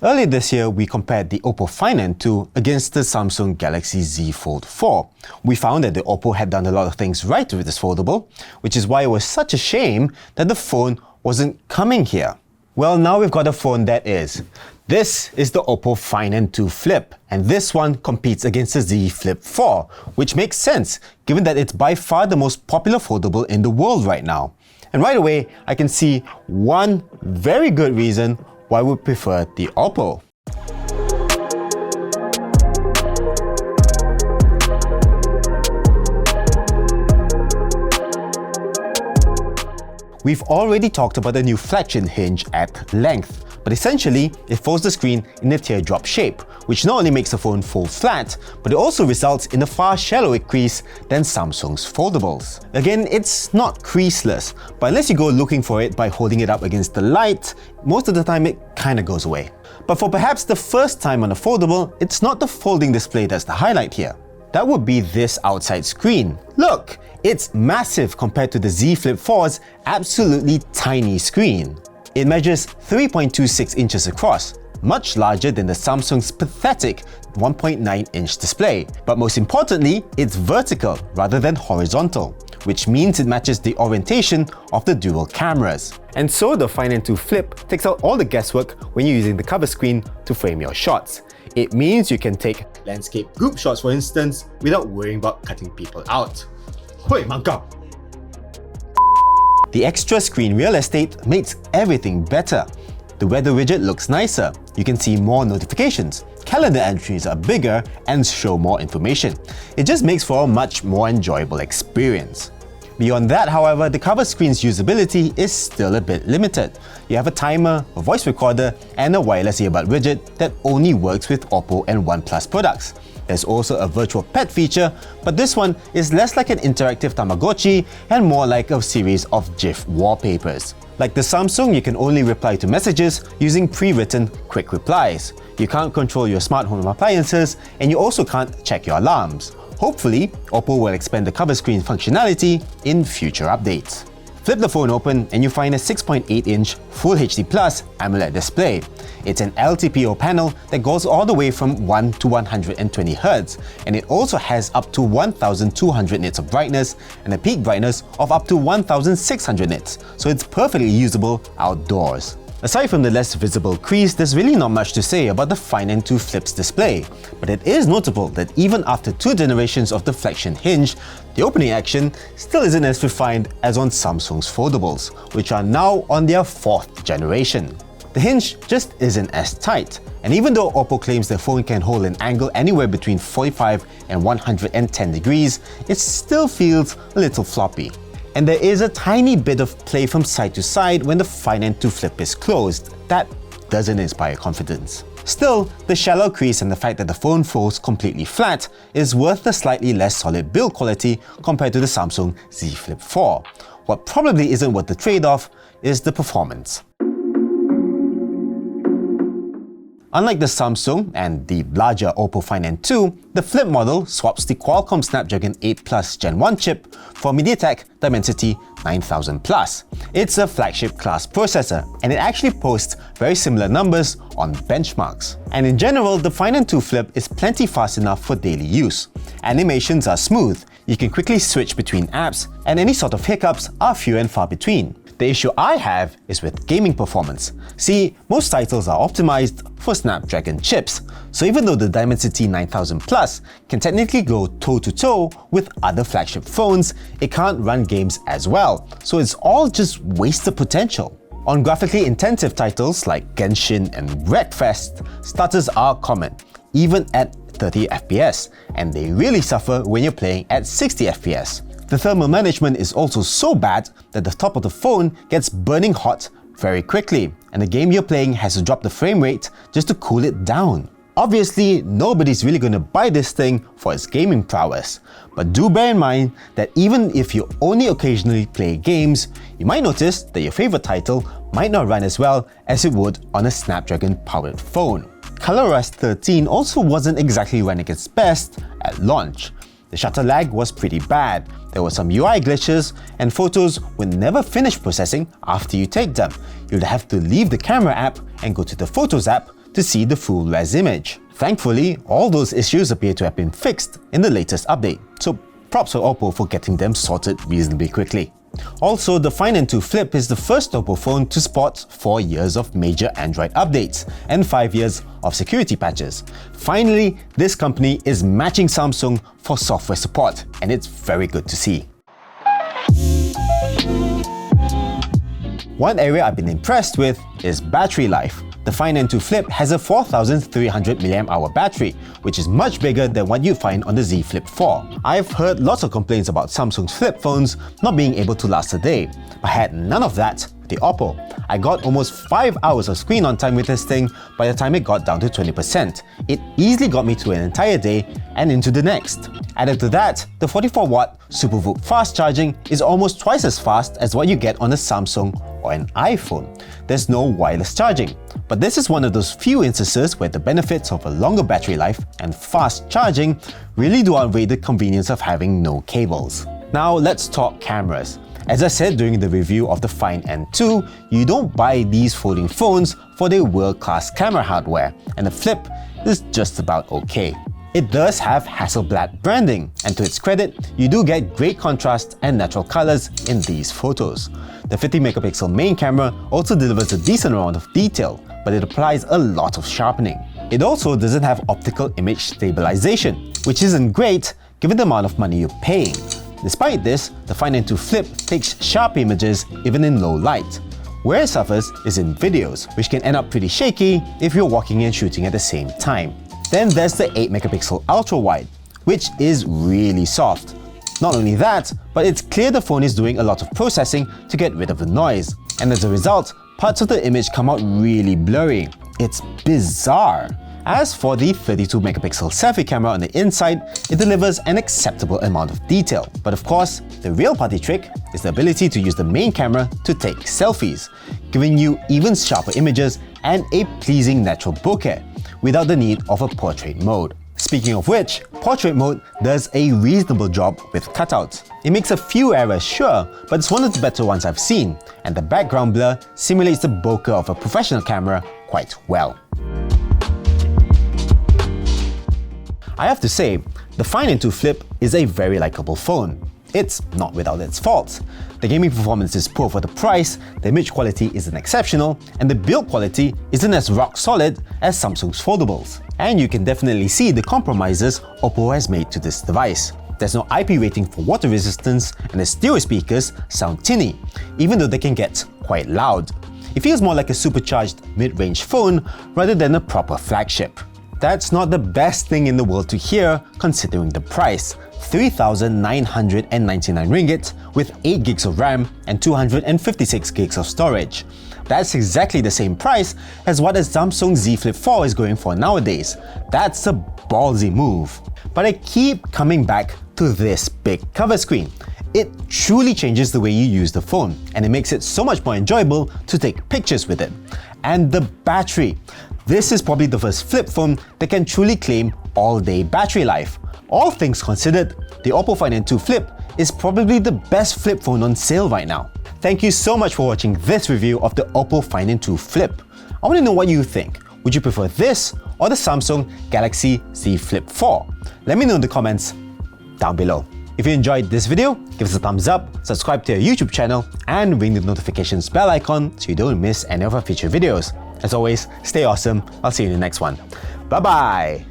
Earlier this year, we compared the Oppo Find N2 against the Samsung Galaxy Z Fold 4. We found that the Oppo had done a lot of things right with this foldable, which is why it was such a shame that the phone wasn't coming here. Well, now we've got a phone that is. This is the Oppo Find N2 Flip, and this one competes against the Z Flip 4, which makes sense given that it's by far the most popular foldable in the world right now. And right away, I can see one very good reason why we prefer the Oppo. We've already talked about the new flagship hinge at length, but essentially it folds the screen in a teardrop shape, which not only makes the phone fold flat, but it also results in a far shallower crease than Samsung's foldables. Again, it's not creaseless, but unless you go looking for it by holding it up against the light, most of the time it kinda goes away. But for perhaps the first time on a foldable, it's not the folding display that's the highlight here. That would be this outside screen. Look, it's massive compared to the Z Flip 4's absolutely tiny screen. It measures 3.26 inches across, much larger than the Samsung's pathetic 1.9-inch display. But most importantly, it's vertical rather than horizontal, which means it matches the orientation of the dual cameras. And so the Find N2 Flip takes out all the guesswork when you're using the cover screen to frame your shots. It means you can take landscape group shots, for instance, without worrying about cutting people out. Hoi, mangkap! The extra screen real estate makes everything better. The weather widget looks nicer, you can see more notifications, calendar entries are bigger and show more information. It just makes for a much more enjoyable experience. Beyond that, however, the cover screen's usability is still a bit limited. You have a timer, a voice recorder, and a wireless earbud widget that only works with Oppo and OnePlus products. There's also a virtual pet feature, but this one is less like an interactive Tamagotchi and more like a series of GIF wallpapers. Like the Samsung, you can only reply to messages using pre-written quick replies. You can't control your smart home appliances, and you also can't check your alarms. Hopefully, Oppo will expand the cover screen functionality in future updates. Flip the phone open and you find a 6.8-inch Full HD Plus AMOLED display. It's an LTPO panel that goes all the way from 1 to 120 Hz, and it also has up to 1200 nits of brightness and a peak brightness of up to 1600 nits, so it's perfectly usable outdoors. Aside from the less visible crease, there's really not much to say about the Find N2 Flip's display, but it is notable that even after 2 generations of the flagship hinge, the opening action still isn't as refined as on Samsung's foldables, which are now on their 4th generation. The hinge just isn't as tight, and even though Oppo claims the phone can hold an angle anywhere between 45 and 110 degrees, it still feels a little floppy. And there is a tiny bit of play from side to side when the Find N2 Flip is closed. That doesn't inspire confidence. Still, the shallow crease and the fact that the phone folds completely flat is worth the slightly less solid build quality compared to the Samsung Z Flip 4. What probably isn't worth the trade-off is the performance. Unlike the Samsung and the larger Oppo Find N2, the Flip model swaps the Qualcomm Snapdragon 8 Plus Gen 1 chip for MediaTek Dimensity 9000 Plus. It's a flagship class processor, and it actually posts very similar numbers on benchmarks. And in general, the Find N2 Flip is plenty fast enough for daily use. Animations are smooth, you can quickly switch between apps, and any sort of hiccups are few and far between. The issue I have is with gaming performance. See, most titles are optimized for Snapdragon chips, so even though the Dimensity 9000 Plus can technically go toe-to-toe with other flagship phones, it can't run games as well, so it's all just wasted potential. On graphically intensive titles like Genshin and Wreckfest, stutters are common, even at 30 FPS, and they really suffer when you're playing at 60 FPS. The thermal management is also so bad that the top of the phone gets burning hot very quickly, and the game you're playing has to drop the frame rate just to cool it down. Obviously, nobody's really going to buy this thing for its gaming prowess, but do bear in mind that even if you only occasionally play games, you might notice that your favorite title might not run as well as it would on a Snapdragon-powered phone. ColorOS 13 also wasn't exactly running its best at launch. The shutter lag was pretty bad, there were some UI glitches, and photos would never finish processing after you take them. You'd have to leave the camera app and go to the Photos app to see the full res image. Thankfully, all those issues appear to have been fixed in the latest update, so props for Oppo for getting them sorted reasonably quickly. Also, the Find N2 Flip is the first Oppo phone to spot 4 years of major Android updates and 5 years of security patches. Finally, this company is matching Samsung for software support, and it's very good to see. One area I've been impressed with is battery life. The Find N2 Flip has a 4300 mAh battery, which is much bigger than what you find on the Z Flip 4. I've heard lots of complaints about Samsung's flip phones not being able to last a day, but I had none of that with the Oppo. I got almost 5 hours of screen on time with this thing by the time it got down to 20%. It easily got me through an entire day and into the next. Added to that, the 44-watt SuperVOOC fast charging is almost twice as fast as what you get on a Samsung or an iPhone. There's no wireless charging, but this is one of those few instances where the benefits of a longer battery life and fast charging really do outweigh the convenience of having no cables. Now let's talk cameras. As I said during the review of the Find N2, you don't buy these folding phones for their world-class camera hardware, and the Flip is just about okay. It does have Hasselblad branding, and to its credit, you do get great contrast and natural colors in these photos. The 50-megapixel main camera also delivers a decent amount of detail, but it applies a lot of sharpening. It also doesn't have optical image stabilization, which isn't great given the amount of money you're paying. Despite this, the Find N2 Flip takes sharp images even in low light. Where it suffers is in videos, which can end up pretty shaky if you're walking and shooting at the same time. Then there's the 8-megapixel ultra-wide, which is really soft. Not only that, but it's clear the phone is doing a lot of processing to get rid of the noise, and as a result, parts of the image come out really blurry. It's bizarre. As for the 32-megapixel selfie camera on the inside, it delivers an acceptable amount of detail. But of course, the real party trick is the ability to use the main camera to take selfies, giving you even sharper images and a pleasing natural bokeh, without the need of a portrait mode. Speaking of which, portrait mode does a reasonable job with cutouts. It makes a few errors, sure, but it's one of the better ones I've seen, and the background blur simulates the bokeh of a professional camera quite well. I have to say, the Find N2 Flip is a very likable phone. It's not without its faults. The gaming performance is poor for the price, the image quality isn't exceptional, and the build quality isn't as rock solid as Samsung's foldables. And you can definitely see the compromises Oppo has made to this device. There's no IP rating for water resistance, and the stereo speakers sound tinny, even though they can get quite loud. It feels more like a supercharged mid-range phone rather than a proper flagship. That's not the best thing in the world to hear considering the price. 3,999 ringgit with 8 gigs of RAM and 256 gigs of storage. That's exactly the same price as what a Samsung Z Flip 4 is going for nowadays. That's a ballsy move. But I keep coming back to this big cover screen. It truly changes the way you use the phone, and it makes it so much more enjoyable to take pictures with it. And the battery. This is probably the first flip phone that can truly claim all-day battery life. All things considered, the Oppo Find N2 Flip is probably the best flip phone on sale right now. Thank you so much for watching this review of the Oppo Find N2 Flip. I want to know what you think. Would you prefer this or the Samsung Galaxy Z Flip 4? Let me know in the comments down below. If you enjoyed this video, give us a thumbs up, subscribe to our YouTube channel, and ring the notifications bell icon so you don't miss any of our future videos. As always, stay awesome. I'll see you in the next one. Bye-bye!